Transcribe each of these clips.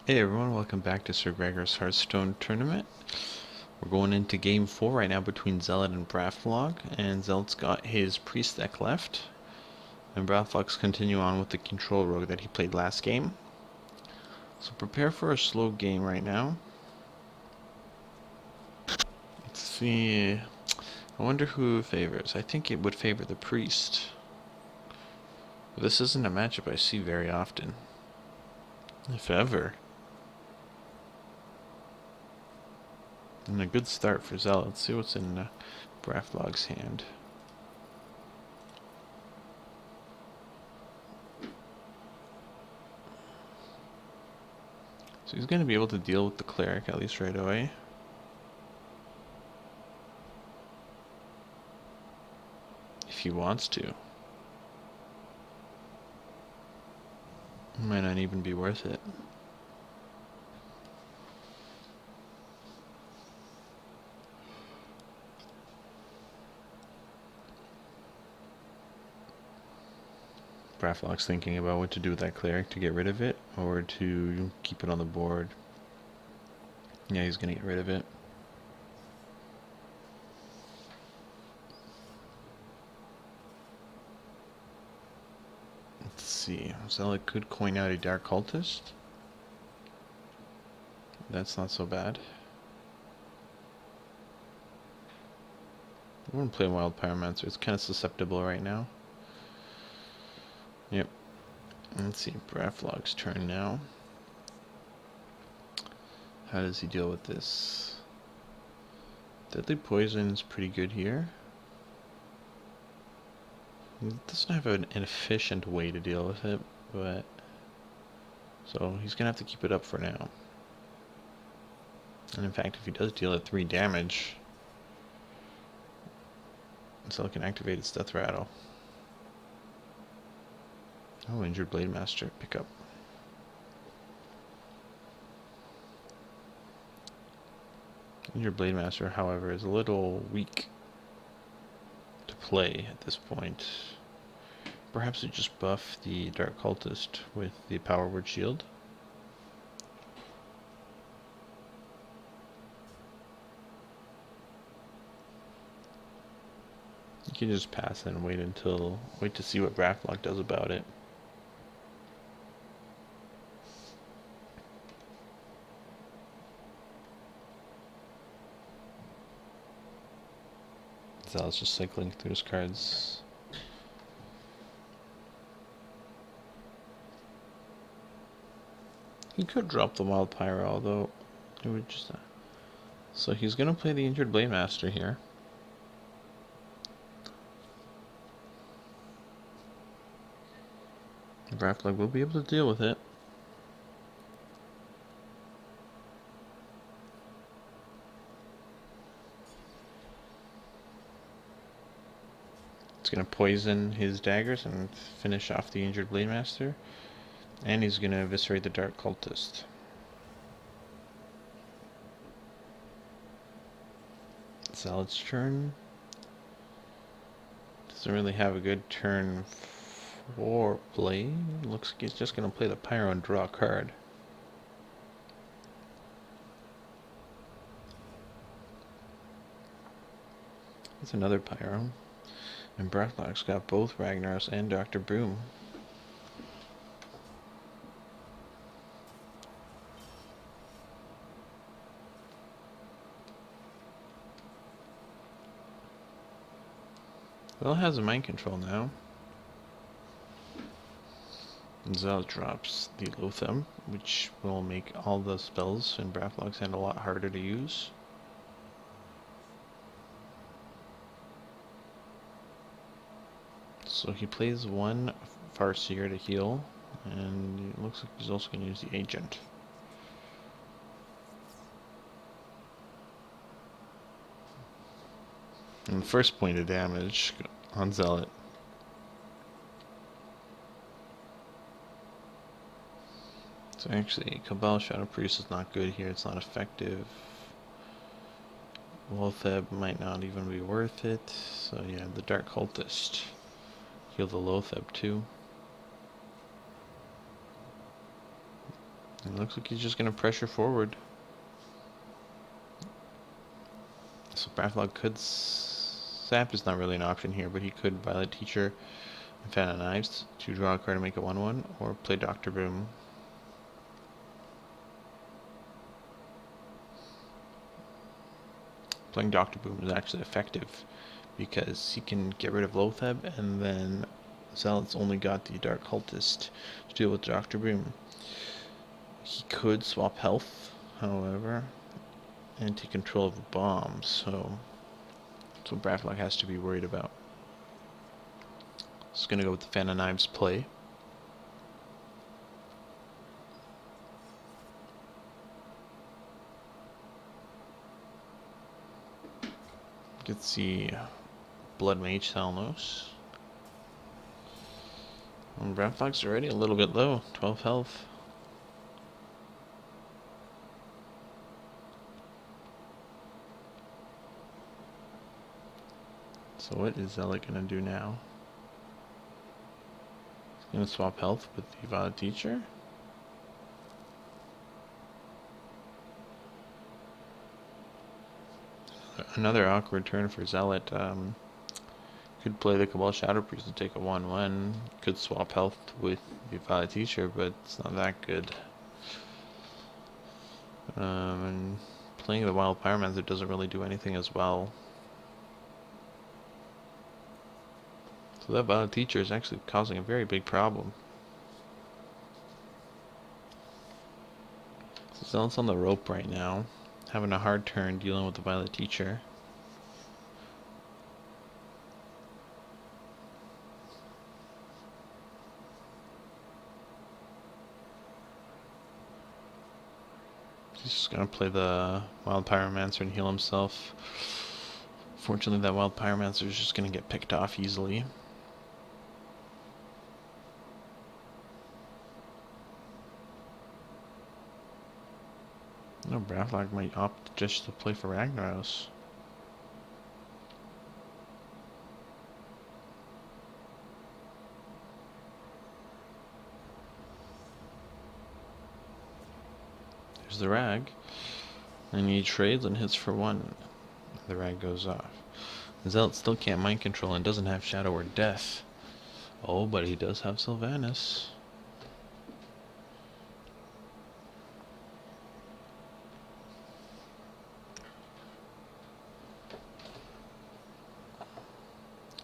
Hey everyone, welcome back to Sir Gregor's Hearthstone tournament. We're going into game 4 right now between Zealot and Brafdlog, and Zealot's got his priest deck left, and Brafdlog's continue on with the control rogue that he played last game. So prepare for a slow game right now. Let's see, I wonder who it favors. I think it would favor the priest. This isn't a matchup I see very often, if ever. And a good start for Zealot. Let's see what's in Brafdlog's hand. So he's going to be able to deal with the cleric at least right away. If he wants to. It might not even be worth it. Brafdlog's thinking about what to do with that cleric, to get rid of it or to keep it on the board. Yeah, he's going to get rid of it. Let's see. Zealot could coin out a Dark Cultist. That's not so bad. I wouldn't play Wild Pyromancer. It's kind of susceptible right now. Yep. Let's see. Brafdlog's turn now. How does he deal with this? Deadly Poison is pretty good here. He doesn't have an efficient way to deal with it, but... So he's going to have to keep it up for now. And in fact, if he does deal it 3 damage, Zealot can activate its Death Rattle. Oh, Injured Blade Master, pick up. Injured Blade Master, however, is a little weak to play at this point. Perhaps we just buff the Dark Cultist with the Power Word Shield. You can just pass and wait to see what Brafdlog does about it. Zealot's just cycling through his cards. He could drop the Wild Pyro, although it would just... So he's gonna play the Injured Blade Master here. Brafdlog will be able to deal with it. It's going to poison his daggers and finish off the Injured Blade Master. And he's going to eviscerate the Dark Cultist. Zealot's turn. Doesn't really have a good turn for play. Looks like he's just going to play the Pyro and draw a card. It's another Pyro. And Brafdlog's got both Ragnaros and Dr. Boom. Well, it has a mind control now. And Zealot drops the Loatheb, which will make all the spells in Brafdlog's hand a lot harder to use. So he plays one Farseer to heal, and it looks like he's also going to use the Agent. And the first point of damage on Zealot. So actually, Cabal Shadow Priest is not good here, it's not effective. Loatheb might not even be worth it, so yeah, the Dark Cultist. Heal the Loatheb too. It looks like he's just going to pressure forward. So Brafdlog could... Sap is not really an option here, but he could Violet Teacher and Fan of Knives to draw a card and make a 1/1, or play Dr. Boom. Playing Dr. Boom is actually effective because he can get rid of Lotheb, and then Zealot's only got the Dark Cultist to deal with Dr. Boom. He could swap health, however, and take control of the bomb, so that's what Brafdlog has to be worried about. Just gonna go with the Fan of Knives play. Gets the Blood Mage Thalnos. And Brafdlog's already a little bit low, 12 health. So what is Zealot gonna do now? He's gonna swap health with the Violet Teacher. Another awkward turn for Zealot. Could play the Cabal Shadow Priest and take a 1/1. Could swap health with the Violet Teacher, but it's not that good. And playing the Wild Pyromancer doesn't really do anything as well. So that Violet Teacher is actually causing a very big problem. So Zealot's on the rope right now, having a hard turn dealing with the Violet Teacher. He's just gonna play the Wild Pyromancer and heal himself. Fortunately, that Wild Pyromancer is just gonna get picked off easily. No, Brafdlog might opt just to play for Ragnaros. There's the Rag. And he trades and hits for 1. The Rag goes off. Zealot still can't mind control and doesn't have Shadow or Death. Oh, but he does have Sylvanas.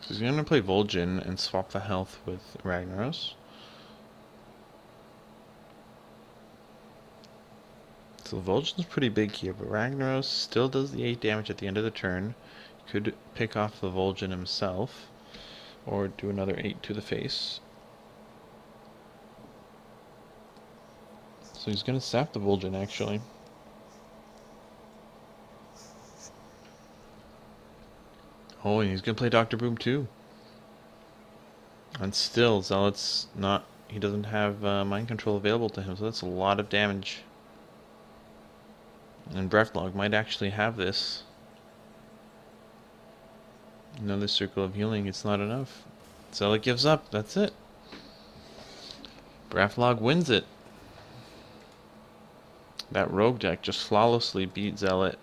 So he's going to play Vol'jin and swap the health with Ragnaros. So Vol'jin's pretty big here, but Ragnaros still does the 8 damage at the end of the turn. Could pick off the Vol'jin himself, or do another 8 to the face. So he's going to sap the Vol'jin actually. Oh, and he's going to play Dr. Boom too. And still, Zealot's not... He doesn't have mind control available to him, so that's a lot of damage. And Brafdlog might actually have this. Another circle of healing, it's not enough. Zealot gives up, that's it. Brafdlog wins it. That rogue deck just flawlessly beat Zealot.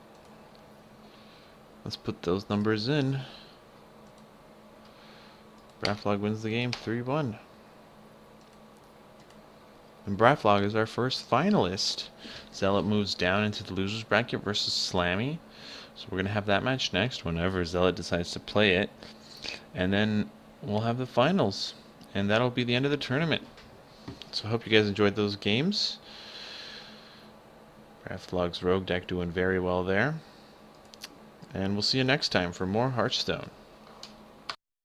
Let's put those numbers in. Brafdlog wins the game 3-1. And Brafdlog is our first finalist. Zealot moves down into the loser's bracket versus Slammy. So we're going to have that match next whenever Zealot decides to play it. And then we'll have the finals. And that'll be the end of the tournament. So I hope you guys enjoyed those games. Brafdlog's rogue deck doing very well there. And we'll see you next time for more Hearthstone.